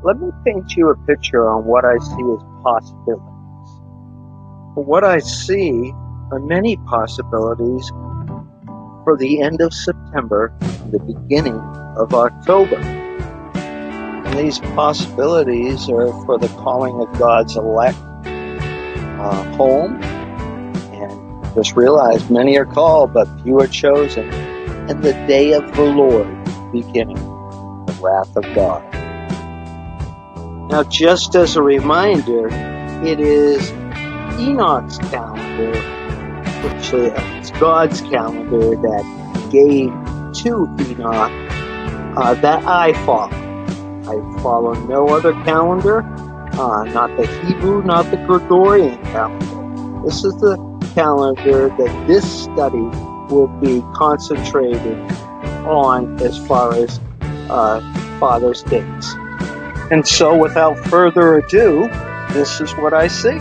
Let me paint you a picture on what I see as possibilities. What I see are many possibilities for the end of September and the beginning of October. And these possibilities are for the calling of God's elect home. And just realize many are called, but few are chosen. And the day of the Lord beginning, the wrath of God. Now, just as a reminder, it is Enoch's calendar, which is God's calendar, that gave to Enoch that I follow. I follow no other calendar, not the Hebrew, not the Gregorian calendar. This is the calendar that this study will be concentrated on as far as Father's dates. And so, without further ado, this is what I see.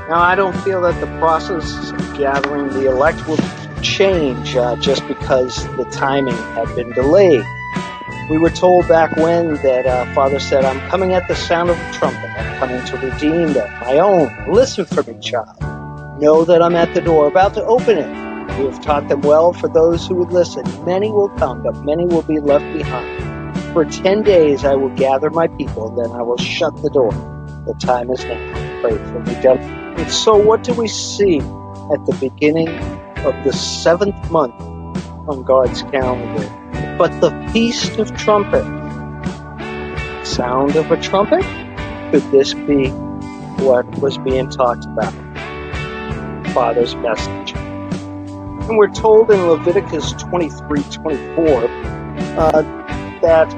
Now, I don't feel that the process of gathering the elect will change just because the timing had been delayed. We were told back when that Father said, "I'm coming at the sound of a trumpet. I'm coming to redeem them, my own. Listen for me, child. Know that I'm at the door, about to open it. We have taught them well for those who would listen. Many will come, but many will be left behind. For 10 days I will gather my people, then I will shut the door. The time is now. Pray for me, God." And so what do we see at the beginning of the 7th month on God's calendar? But the Feast of Trumpets. Sound of a trumpet? Could this be what was being talked about? Father's message. And we're told in Leviticus 23:24 that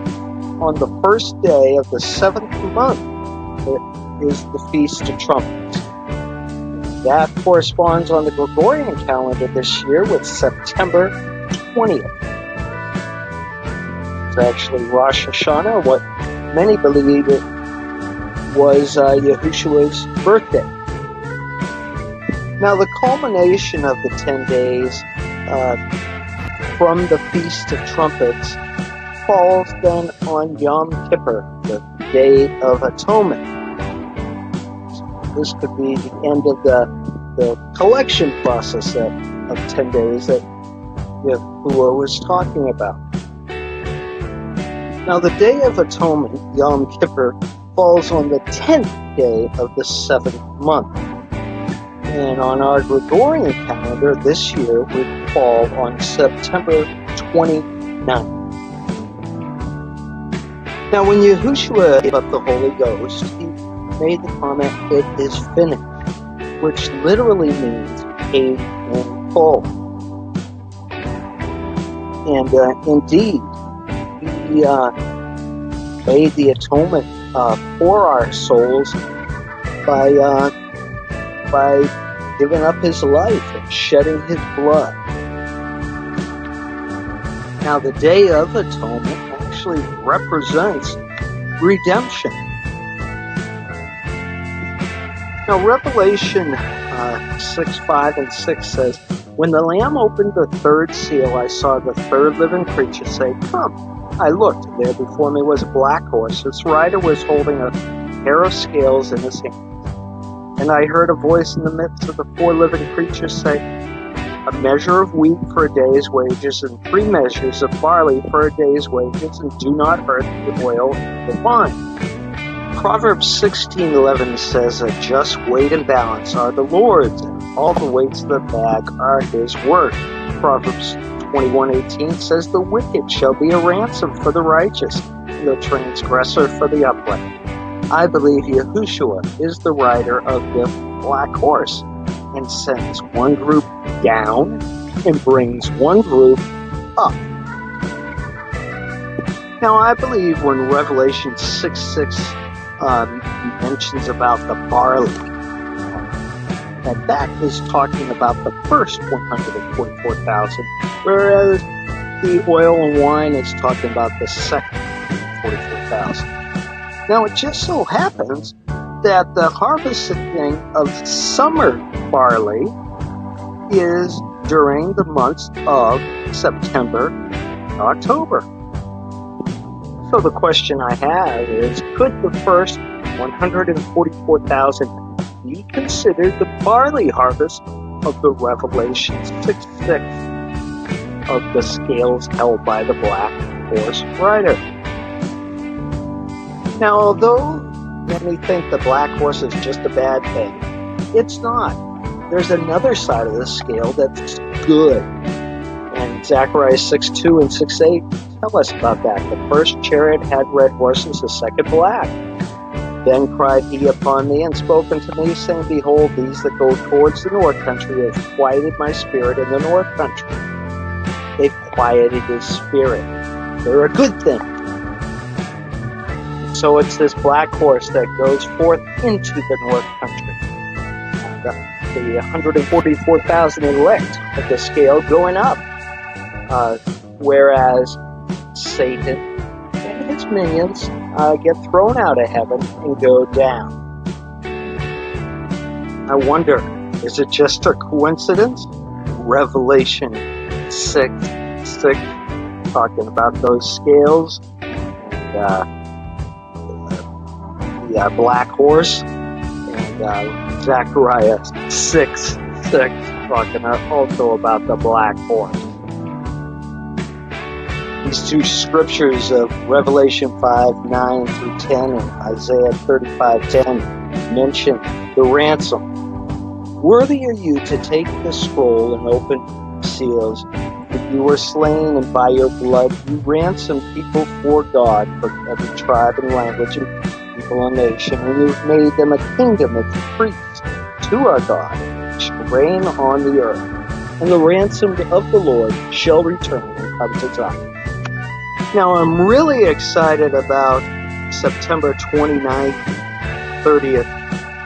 on the first day of the 7th month is the Feast of Trumpets. That corresponds on the Gregorian calendar this year with September 20th. It's actually Rosh Hashanah, what many believe it was Yahushua's birthday. Now, the culmination of the 10 days from the Feast of Trumpets falls then on Yom Kippur, the Day of Atonement. This could be the end of the collection process of 10 days that Yahuwah was talking about. Now, the Day of Atonement, Yom Kippur, falls on the 10th day of the 7th month. And on our Gregorian calendar this year would fall on September 29th. Now, when Yahushua gave up the Holy Ghost, he made the comment, "It is finished," which literally means paid in full. And indeed, he made the atonement for our souls by giving up his life and shedding his blood. Now, the Day of Atonement actually represents redemption. Now, Revelation 6:5 and 6 says, "When the Lamb opened the third seal, I saw the third living creature say, 'Come.' I looked, and there before me was a black horse. Its rider was holding a pair of scales in his hand. And I heard a voice in the midst of the 4 living creatures say, 'A measure of wheat for a day's wages, and 3 measures of barley for a day's wages, and do not hurt the oil or the wine.'" Proverbs 16:11 says, "A just weight and balance are the Lord's, and all the weights of the bag are his work." Proverbs 21:18 says, "The wicked shall be a ransom for the righteous, and the transgressor for the upright." I believe Yahushua is the rider of the black horse and sends one group down and brings one group up. Now, I believe when Revelation 6:6 mentions about the barley, that is talking about the first 144,000, whereas the oil and wine is talking about the second 44,000. Now, it just so happens that the harvesting of summer barley is during the months of September and October. So the question I have is, could the first 144,000 be considered the barley harvest of the Revelation 6:6 of the scales held by the black horse rider? Now, although many think the black horse is just a bad thing, it's not. There's another side of the scale that's good. And Zechariah 6:2 and 6:8 tell us about that. The first chariot had red horses, the second black. Then cried he upon me and spoke unto me, saying, Behold, these that go towards the north country have quieted my spirit in the north country. They've quieted his spirit. They're a good thing. So it's this black horse that goes forth into the north country. The 144,000 elect of the scale going up. Whereas Satan and his minions get thrown out of heaven and go down. I wonder, is it just a coincidence? Revelation 6:6 talking about those scales and the black horse, and Zechariah 6:6 talking also about the black horse. These two scriptures of Revelation 5:9 through 10 and Isaiah 35:10 mention the ransom. Worthy are you to take the scroll and open seals, for you were slain, and by your blood you ransomed people for God from every tribe and language and people and nation, and you've made them a kingdom of priests to our God, which shall reign on the earth. And the ransomed of the Lord shall return and come to Zion. Now, I'm really excited about September 29th, 30th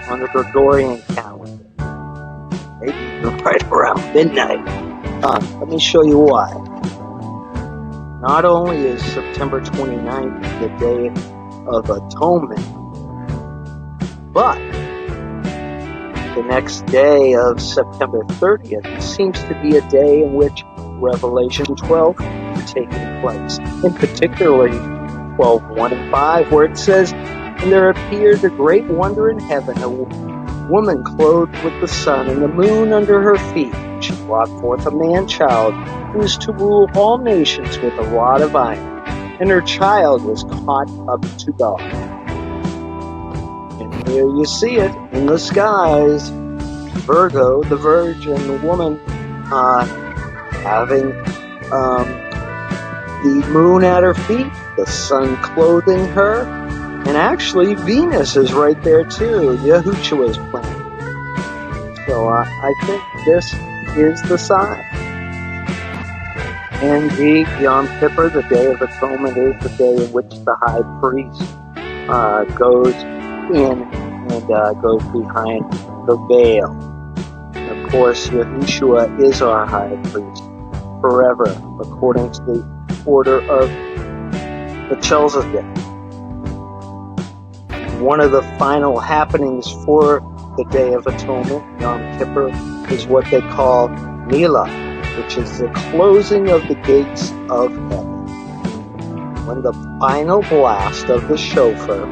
on the Gregorian calendar. Maybe even right around midnight. Let me show you why. Not only is September 29th the Day of Atonement, but the next day of September 30th seems to be a day in which Revelation 12 is taking place, in particularly 12:1 and 5, where it says, And there appeared a great wonder in heaven, a woman clothed with the sun and the moon under her feet. She brought forth a man-child who is to rule all nations with a rod of iron, and her child was caught up to God. And here you see it in the skies. Virgo, the Virgin, the woman, having the moon at her feet, the sun clothing her, and actually Venus is right there too. Yahushua's planet. So I think this is the sign. Indeed, Yom Kippur, the Day of Atonement, is the day in which the high priest goes in and goes behind the veil. And of course, Yahushua is our high priest forever, according to the order of the Melchizedek. One of the final happenings for the Day of Atonement, Yom Kippur, is what they call Nila, which is the closing of the gates of heaven. When the final blast of the shofar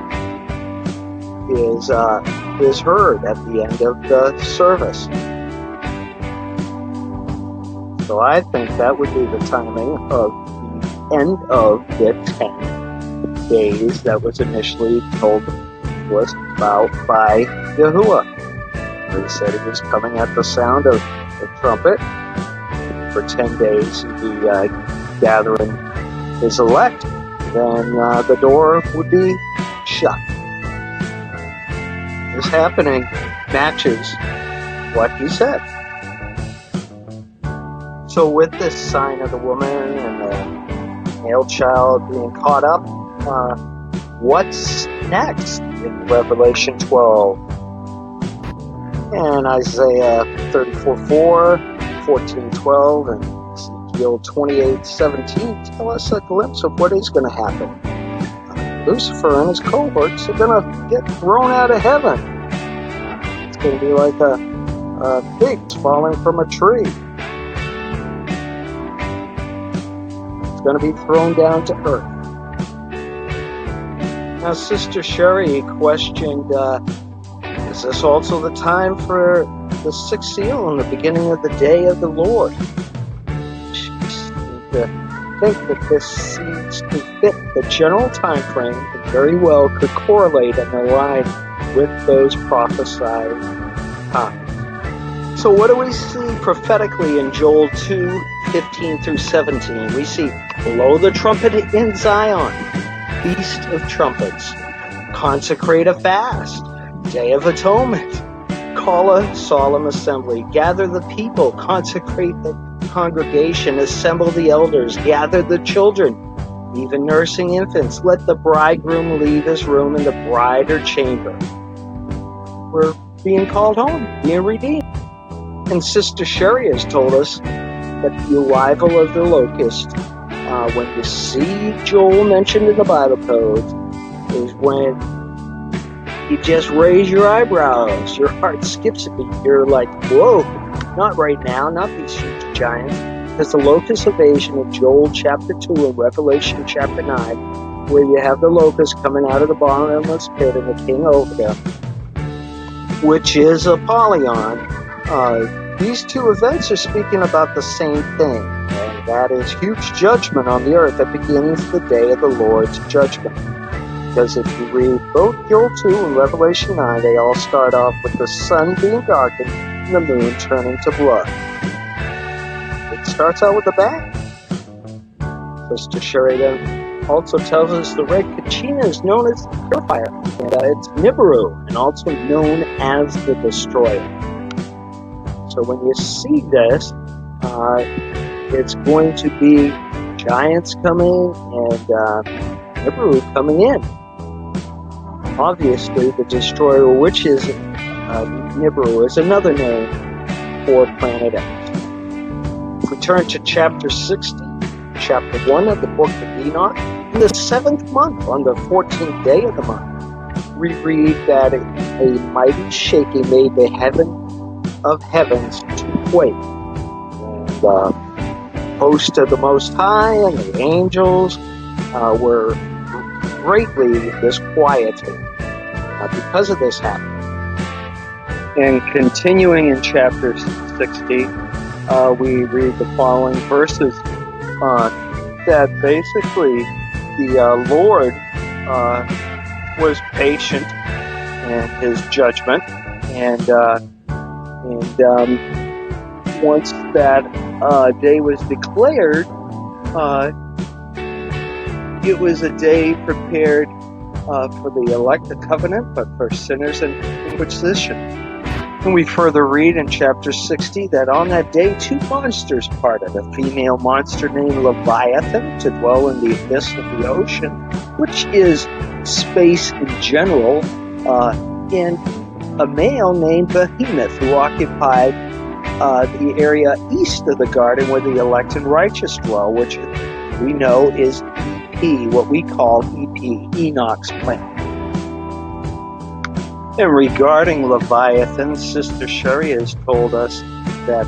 is heard at the end of the service. So I think that would be the timing of the end of the 10 days that was initially told was about by Yahuwah. He said he was coming at the sound of the trumpet. For 10 days he'd be gathering his elect. Then the door would be shut. This happening matches what he said. So with this sign of the woman and the male child being caught up, what's next in Revelation 12? And Isaiah 34:4, 14:12, and Ezekiel 28:17 tell us a glimpse of what is going to happen. Lucifer and his cohorts are going to get thrown out of heaven. It's going to be like a figs falling from a tree. It's going to be thrown down to earth. Now, Sister Sherry questioned, is this also the time for the sixth seal and the beginning of the day of the Lord? She seemed to think that this seems to fit the general time frame and very well could correlate and align with those prophesied times. So what do we see prophetically in Joel 2:15 through 17? We see, blow the trumpet in Zion, Feast of Trumpets, consecrate a fast, Day of Atonement, call a solemn assembly, gather the people, consecrate the congregation, assemble the elders, gather the children, even nursing infants, let the bridegroom leave his room and the bride her chamber. We're being called home, being redeemed. And Sister Sherry has told us that the arrival of the locust, when you see Joel mentioned in the Bible codes, is when you just raise your eyebrows, your heart skips a beat, you're like, whoa, not right now, not these huge giants. Because the locust invasion of Joel chapter 2 and Revelation chapter 9, where you have the locust coming out of the bottomless pit and the king over them, which is Apollyon. These two events are speaking about the same thing, and that is huge judgment on the earth that begins the day of the Lord's judgment. Because if you read both Joel 2 and Revelation 9, they all start off with the sun being darkened and the moon turning to blood. It starts out with a bang. Sister Sheridan also tells us the red kachina is known as the purifier, and it's Nibiru, and also known as the destroyer. So when you see this, it's going to be giants coming and Nibiru coming in. Obviously, the destroyer, which is Nibiru, is another name for planet X. If we turn to chapter 60, chapter 1 of the book of Enoch, in the 7th month, on the 14th day of the month, we read that a mighty shaking made the heaven of heavens to quake. And the host of the Most High and the angels were greatly disquieted because of this happening. And continuing in chapter 60, we read the following verses that basically the Lord was patient in his judgment, and once that day was declared, it was a day prepared for the elect, the covenant, but for sinners in inquisition. And we further read in chapter 60 that on that day 2 monsters parted, a female monster named Leviathan to dwell in the abyss of the ocean, which is space in general, and a male named Behemoth, who occupied the area east of the garden where the elect and righteous dwell, which we know is EP, what we call EP, Enoch's planet. And regarding Leviathan, Sister Sherry has told us that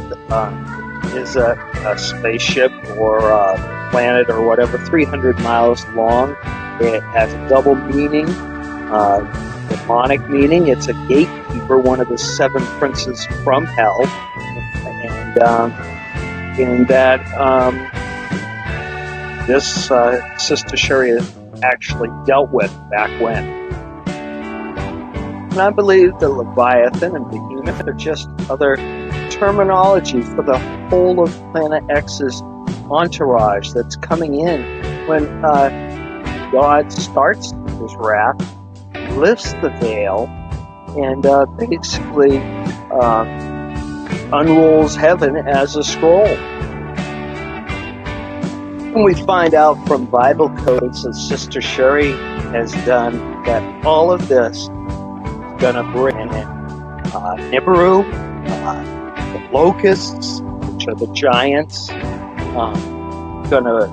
is a spaceship or a planet or whatever, 300 miles long. It has a double meaning, demonic meaning. It's a gatekeeper, one of the 7 princes from hell. And in that this Sister Sherry actually dealt with back when. And I believe the Leviathan and Behemoth are just other terminology for the whole of Planet X's entourage that's coming in when God starts his wrath, lifts the veil, and basically unrolls heaven as a scroll. And we find out from Bible codes that Sister Sherry has done that all of this going to bring in Nibiru, the locusts, which are the giants, going to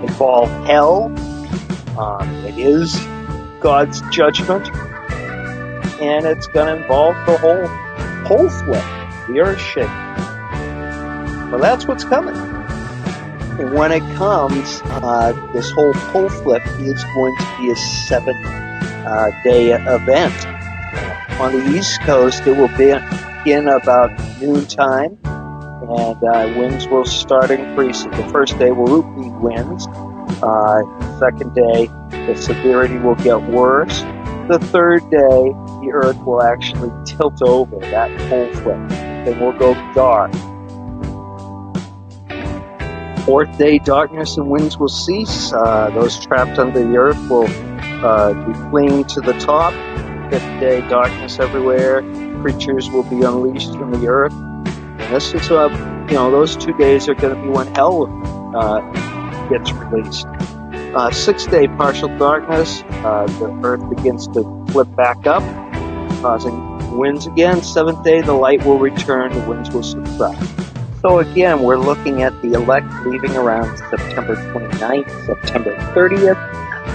involve hell. It is God's judgment, and it's going to involve the whole flip, the earth shaking. Well, that's what's coming. And when it comes, this whole pole flip is going to be a 7-day event. On the East Coast, it will begin about noontime, and winds will start increasing. The first day will be winds. Second day, the severity will get worse. The third day, the Earth will actually tilt over, that pole flip. Then we'll go dark. Fourth day, darkness and winds will cease. Those trapped under the Earth will be fleeing to the top. Fifth day, darkness everywhere. Creatures will be unleashed from the Earth. And this is, those 2 days are going to be when hell gets released. Sixth day, partial darkness. The Earth begins to flip back up, causing winds again. Seventh day, the light will return, the winds will subside. So again, we're looking at the elect leaving around September 29th, September 30th.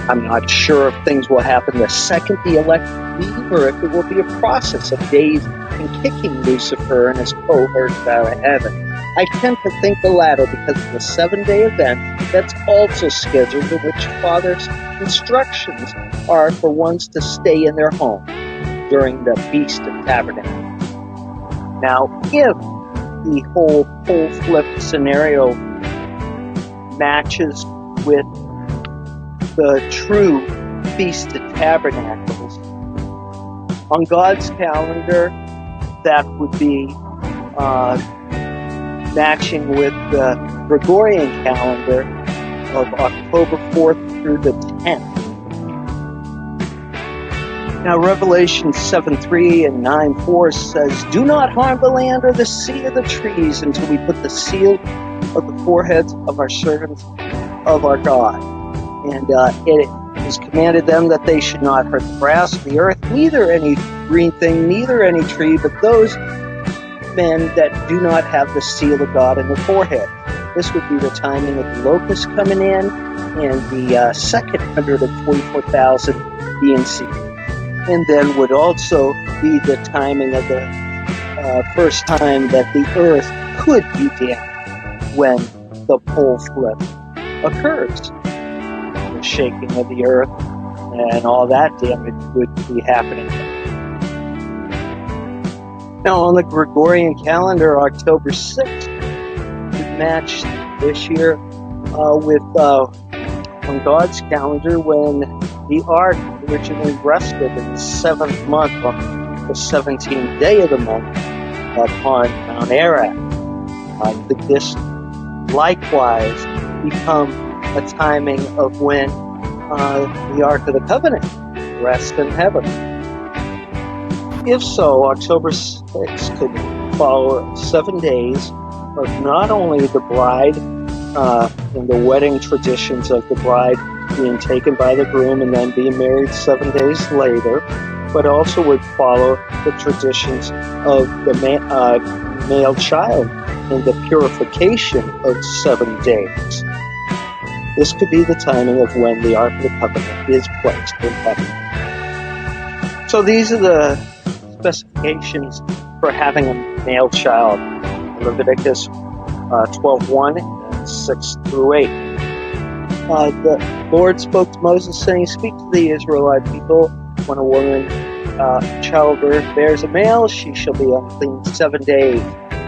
I'm not sure if things will happen the second the elect leave, or if it will be a process of days in kicking Lucifer and his cohorts out of heaven. I tend to think the latter because of the 7-day event that's also scheduled, in which Father's instructions are for ones to stay in their home during the Feast of Tabernacles. Now, if the whole pole flip scenario matches with the true Feast of Tabernacles, on God's calendar, that would be matching with the Gregorian calendar of October 4th through the 10th. Now, Revelation 7:3 and 9:4 says, "Do not harm the land or the sea or the trees until we put the seal of the foreheads of our servants of our God." And it has commanded them that they should not hurt the grass of the earth, neither any green thing, neither any tree, but those men that do not have the seal of God in their forehead. This would be the timing of the locusts coming in and the second 144,000 being sealed. And then would also be the timing of the first time that the earth could be damaged when the pole flip occurs. The shaking of the earth and all that damage would be happening. Now, on the Gregorian calendar, October 6th would match this year with on God's calendar when the ark originally rested in the 7th month on the 17th day of the month upon Mount Ararat. This likewise become a timing of when the Ark of the Covenant rests in heaven. If so, October 6th could follow 7 days of not only the bride and the wedding traditions of the bride being taken by the groom and then being married 7 days later, but also would follow the traditions of the male child and the purification of 7 days. This could be the timing of when the Ark of the Covenant is placed in heaven. So these are the specifications for having a male child. Leviticus 12:1 and 6 through 8. The Lord spoke to Moses, saying, "Speak to the Israelite people, when a woman childbirth bears a male, she shall be unclean 7 days.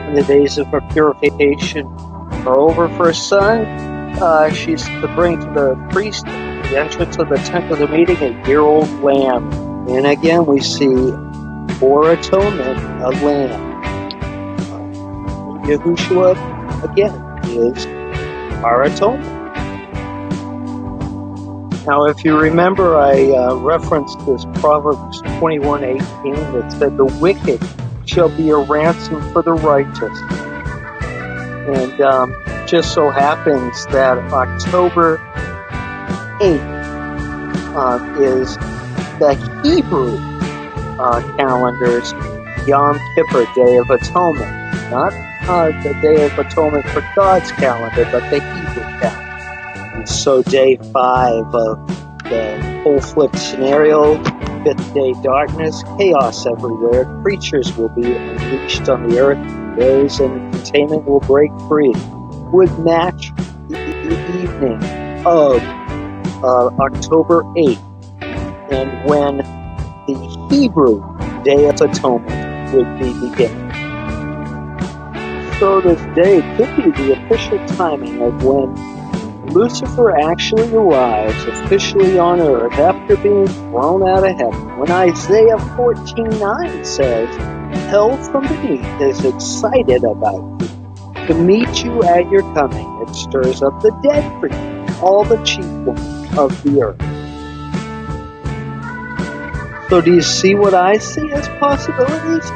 When the days of her purification are over for a son, she's to bring to the priest at the entrance of the tent of the meeting a year-old lamb." And again, we see for atonement a lamb. Yahushua, again, is our atonement. Now, if you remember, I referenced this Proverbs 21:18 that said, "The wicked shall be a ransom for the righteous." And just so happens that October 8th is the Hebrew calendar's Yom Kippur, Day of Atonement. Not the Day of Atonement for God's calendar, but the Hebrew calendar. And so day 5 of the pole flip scenario, 5th day darkness, chaos everywhere, creatures will be unleashed on the earth, those in containment will break free, would match the the evening of October 8th, and when the Hebrew Day of Atonement would be beginning. So this day could be the official timing of when Lucifer actually arrives officially on earth after being thrown out of heaven. When Isaiah 14:9 says, "Hell from beneath is excited about you, to meet you at your coming. It stirs up the dead for you, all the chief ones of the earth." So do you see what I see as possibilities?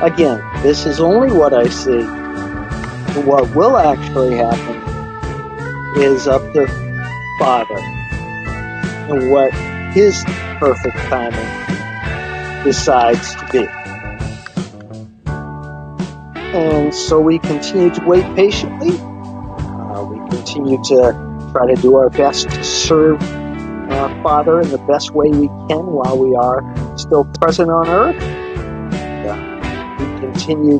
Again, this is only what I see. And what will actually happen is up to Father and what His perfect timing decides to be. And so we continue to wait patiently. We continue to try to do our best to serve Father in the best way we can while we are still present on earth. We continue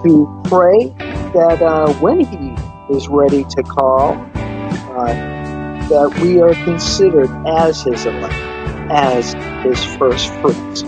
to pray that when He is ready to call, that we are considered as His elect, as His first fruits.